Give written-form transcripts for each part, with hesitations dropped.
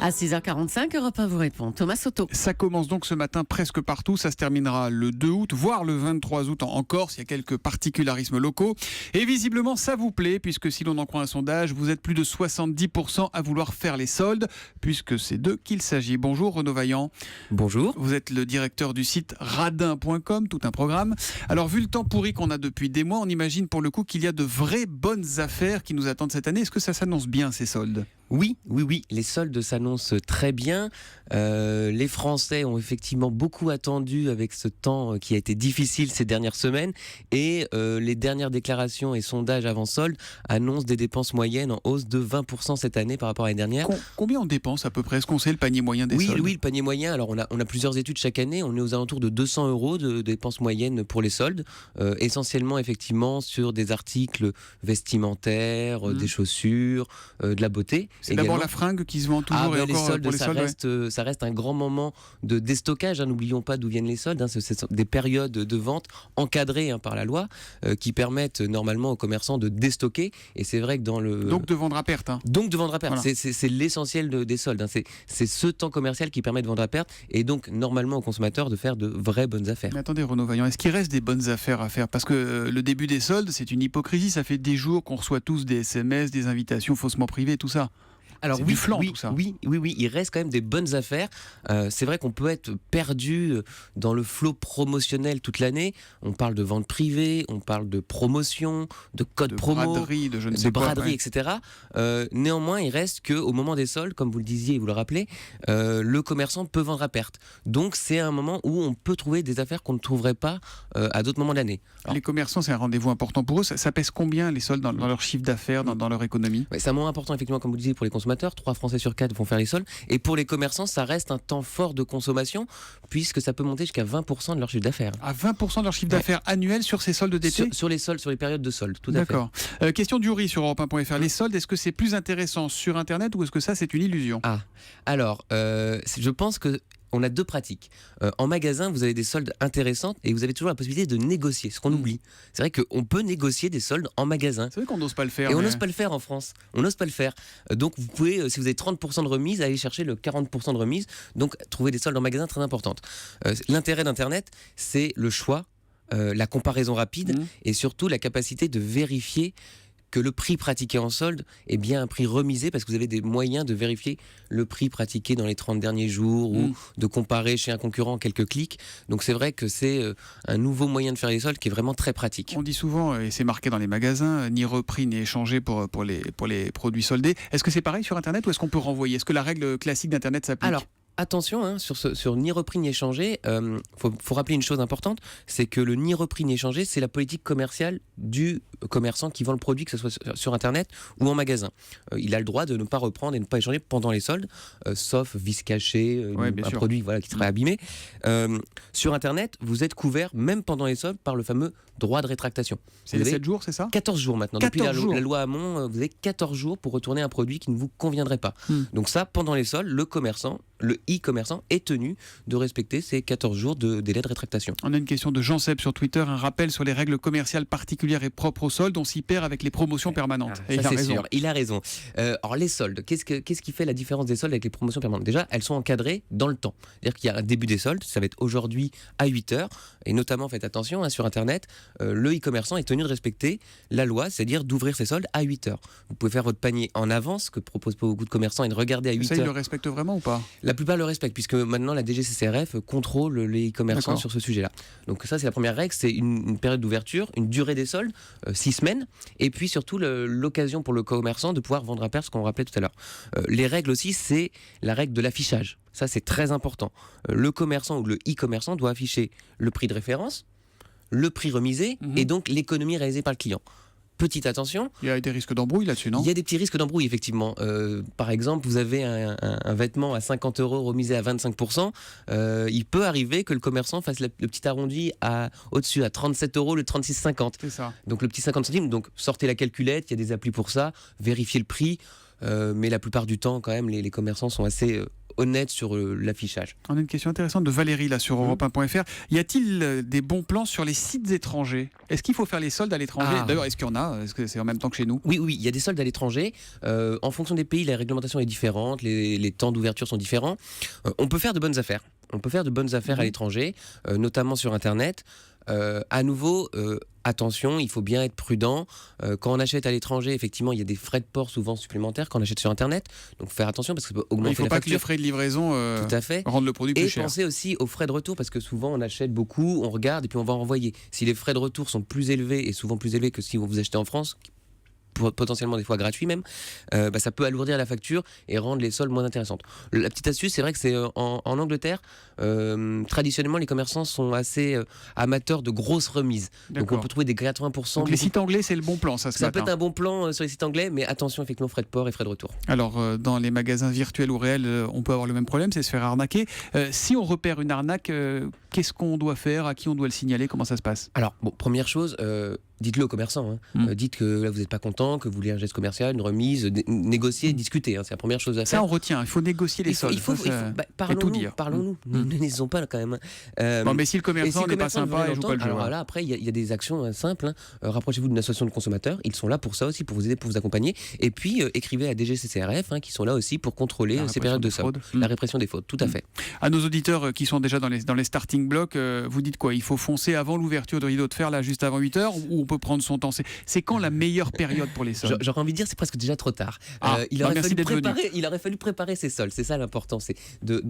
À 6h45, Europe 1 vous répond. Thomas Soto. Ça commence donc ce matin presque partout. Ça se terminera le 2 août, voire le 23 août en Corse. Il y a quelques particularismes locaux. Et visiblement, ça vous plaît, puisque si l'on en croit un sondage, vous êtes plus de 70% à vouloir faire les soldes, puisque c'est d'eux qu'il s'agit. Bonjour Renaud Vaillant. Bonjour. Vous êtes le directeur du site radin.com, tout un programme. Alors, vu le temps pourri qu'on a depuis des mois, on imagine pour le coup qu'il y a de vraies bonnes affaires qui nous attendent cette année. Est-ce que ça s'annonce bien, ces soldes ? Oui, les soldes s'annoncent très bien. Les Français ont effectivement beaucoup attendu avec ce temps qui a été difficile ces dernières semaines et les dernières déclarations et sondages avant soldes annoncent des dépenses moyennes en hausse de 20% cette année par rapport à l'année dernière. Combien on dépense à peu près ? Est-ce qu'on sait le panier moyen des soldes ? Oui, le panier moyen. Alors on a plusieurs études chaque année. On est aux alentours de 200 € de dépenses moyennes pour les soldes, essentiellement effectivement sur des articles vestimentaires, des chaussures, de la beauté. C'est d'abord la fringue qui se vend toujours et encore les soldes, pour les soldes. ça reste un grand moment de déstockage. N'oublions pas d'où viennent les soldes. Ce sont des périodes de vente encadrées par la loi qui permettent normalement aux commerçants de déstocker. Et c'est vrai que donc de vendre à perte. Donc de vendre à perte. Voilà. C'est l'essentiel des soldes. C'est ce temps commercial qui permet de vendre à perte et donc normalement aux consommateurs de faire de vraies bonnes affaires. Mais attendez Renaud Vaillant, est-ce qu'il reste des bonnes affaires à faire ? Parce que le début des soldes, c'est une hypocrisie. Ça fait des jours qu'on reçoit tous des SMS, des invitations faussement privées, tout ça. Alors du flan, tout ça. Oui, il reste quand même des bonnes affaires. C'est vrai qu'on peut être perdu dans le flot promotionnel toute l'année. On parle de vente privée, on parle de promotion, de code promo, braderie, de braderie, etc. Néanmoins, il reste qu'au moment des soldes, comme vous le disiez et vous le rappelez, le commerçant peut vendre à perte. Donc c'est un moment où on peut trouver des affaires qu'on ne trouverait pas à d'autres moments de l'année. Alors, les commerçants, c'est un rendez-vous important pour eux. Ça pèse combien les soldes dans leur chiffre d'affaires, dans leur économie ? C'est un moment important effectivement, comme vous le disiez, pour les consommateurs. 3 Français sur 4 vont faire les soldes. Et pour les commerçants, ça reste un temps fort de consommation puisque ça peut monter jusqu'à 20% de leur chiffre d'affaires. À 20% de leur chiffre d'affaires annuel sur ces soldes d'été ? Sur les soldes, sur les périodes de soldes, tout à fait. D'accord. Question d'Uri sur Europe1.fr. Les soldes, est-ce que c'est plus intéressant sur Internet ou est-ce que ça, c'est une illusion ? Alors, je pense que on a deux pratiques. En magasin, vous avez des soldes intéressantes et vous avez toujours la possibilité de négocier, ce qu'on oublie. C'est vrai qu'on peut négocier des soldes en magasin. C'est vrai qu'on n'ose pas le faire. Et on n'ose pas le faire en France. On n'ose pas le faire. Donc vous pouvez, si vous avez 30% de remise, aller chercher le 40% de remise. Donc trouver des soldes en magasin très importantes. L'intérêt d'Internet, c'est le choix, la comparaison rapide et surtout la capacité de vérifier que le prix pratiqué en solde est bien un prix remisé parce que vous avez des moyens de vérifier le prix pratiqué dans les 30 derniers jours ou de comparer chez un concurrent en quelques clics. Donc c'est vrai que c'est un nouveau moyen de faire les soldes qui est vraiment très pratique. On dit souvent, et c'est marqué dans les magasins, ni repris ni échangé pour les produits soldés. Est-ce que c'est pareil sur Internet ou est-ce qu'on peut renvoyer ? Est-ce que la règle classique d'Internet s'applique ? Alors, attention, sur ni repris ni échangé, faut rappeler une chose importante, c'est que le ni repris ni échangé, c'est la politique commerciale du commerçant qui vend le produit, que ce soit sur Internet ou en magasin. Il a le droit de ne pas reprendre et ne pas échanger pendant les soldes, sauf vice caché, un produit qui serait abîmé. Sur Internet, vous êtes couvert, même pendant les soldes, par le fameux droit de rétractation. C'est les 7 jours, c'est ça ? 14 jours maintenant. 14 Depuis jours. la loi Hamon, vous avez 14 jours pour retourner un produit qui ne vous conviendrait pas. Donc ça, pendant les soldes, le e-commerçant est tenu de respecter ces 14 jours de délai de rétractation. On a une question de Jean Seb sur Twitter, un rappel sur les règles commerciales particulières et propres aux soldes. On s'y perd avec les promotions permanentes. Et ça, c'est sûr. Il a raison. Alors les soldes, qu'est-ce qui fait la différence des soldes avec les promotions permanentes ? Déjà, elles sont encadrées dans le temps. C'est-à-dire qu'il y a un début des soldes, ça va être aujourd'hui à 8h, et notamment faites attention, sur Internet, le e-commerçant est tenu de respecter la loi, c'est-à-dire d'ouvrir ses soldes à 8h. Vous pouvez faire votre panier en avance, ce que proposent pas beaucoup de commerçants, et de regarder à 8h. Ça, ils le respectent vraiment ou pas ? La plupart le respectent, puisque maintenant la DGCCRF contrôle les e-commerçants sur ce sujet-là. Donc ça, c'est la première règle, c'est une période d'ouverture, une durée des soldes, 6 semaines, et puis surtout l'occasion pour le commerçant de pouvoir vendre à perte, ce qu'on rappelait tout à l'heure. Les règles aussi, c'est la règle de l'affichage. Ça, c'est très important. Le commerçant ou le e-commerçant doit afficher le prix de référence, le prix remisé, et donc l'économie réalisée par le client. Petite attention. Il y a des risques d'embrouille là-dessus, non ? Il y a des petits risques d'embrouille, effectivement. Par exemple, vous avez un vêtement à 50 € remisé à 25%. Il peut arriver que le commerçant fasse le petit arrondi au-dessus à 37 €, le 36,50. C'est ça. Donc le petit 50 centimes. Donc sortez la calculette, il y a des applis pour ça. Vérifiez le prix. mais la plupart du temps, quand même, les commerçants sont assez honnêtes sur l'affichage. On a une question intéressante de Valérie là sur Europe1.fr. Y a-t-il des bons plans sur les sites étrangers? Est-ce qu'il faut faire les soldes à l'étranger? D'ailleurs, est-ce qu'il y en a? Est-ce que c'est en même temps que chez nous? Oui, il y a des soldes à l'étranger. En fonction des pays, la réglementation est différente, les temps d'ouverture sont différents. On peut faire de bonnes affaires. On peut faire de bonnes affaires à l'étranger, notamment sur Internet. À nouveau, attention, il faut bien être prudent. Quand on achète à l'étranger, effectivement, il y a des frais de port souvent supplémentaires quand on achète sur Internet. Donc, faut faire attention parce que ça peut augmenter la facture. Il ne faut pas que les frais de livraison Tout à fait. rendent le produit plus cher. Et pensez aussi aux frais de retour parce que souvent, on achète beaucoup, on regarde et puis on va renvoyer. Si les frais de retour sont plus élevés et souvent plus élevés que si vous achetez en France, potentiellement des fois gratuit même, ça peut alourdir la facture et rendre les soldes moins intéressantes. La petite astuce, c'est vrai que c'est en Angleterre, traditionnellement les commerçants sont assez amateurs de grosses remises. Donc on peut trouver des 80%. Donc les sites anglais, c'est le bon plan, ça peut être un bon plan sur les sites anglais, mais attention effectivement frais de port et frais de retour. Alors dans les magasins virtuels ou réels, on peut avoir le même problème, c'est se faire arnaquer. Si on repère une arnaque, qu'est-ce qu'on doit faire? À qui on doit le signaler? Comment ça se passe? Alors, première chose, dites-le aux commerçants. Dites que là, vous n'êtes pas content, que vous voulez un geste commercial, une remise, négocier, discuter. C'est la première chose à faire. Ça, on retient. Il faut négocier les soldes. Parlons-nous. Ne n'hésitons pas quand même. Bon, mais si le commerçant n'est pas sympa, il joue pas le jeu. Alors là, après, il y a des actions simples. Rapprochez-vous d'une association de consommateurs. Ils sont là pour ça aussi, pour vous aider, pour vous accompagner. Et puis, écrivez à DGCCRF, qui sont là aussi pour contrôler ces périodes de solde. La répression des fraudes, tout à fait. À nos auditeurs qui sont déjà dans les starting blocks, vous dites quoi? Il faut foncer avant l'ouverture de rideau de fer, là, juste avant 8h, ou on peut prendre son temps? C'est quand la meilleure période pour les soldes? J'aurais envie de dire c'est presque déjà trop tard. Il aurait fallu préparer ses soldes. C'est ça l'important, c'est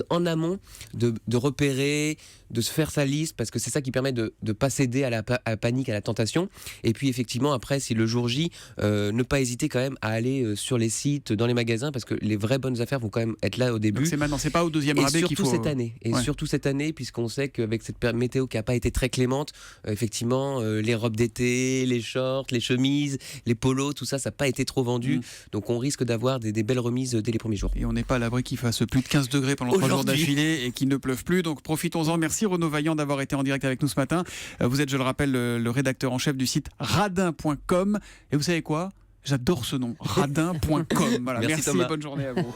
en amont de repérer, de se faire sa liste, parce que c'est ça qui permet de ne pas céder à la panique, à la tentation. Et puis effectivement après, si le jour J, ne pas hésiter quand même à aller sur les sites, dans les magasins, parce que les vraies bonnes affaires vont quand même être là au début. Donc c'est maintenant, c'est pas au deuxième rabais qu'il faut. Surtout cette année, puisqu'on sait qu'avec cette météo qui n'a pas été très clémente, effectivement, les robes d'été, les shorts, les chemises, les polos, tout ça, ça n'a pas été trop vendu. Donc on risque d'avoir des belles remises dès les premiers jours. Et on n'est pas à l'abri qu'il fasse plus de 15 degrés pendant 3 jours d'affilée et qu'il ne pleuve plus. Donc profitons-en. Merci Renaud Vaillant d'avoir été en direct avec nous ce matin. Vous êtes, je le rappelle, le rédacteur en chef du site radin.com. Et vous savez quoi? J'adore ce nom, radin.com. Voilà, merci et bonne journée à vous.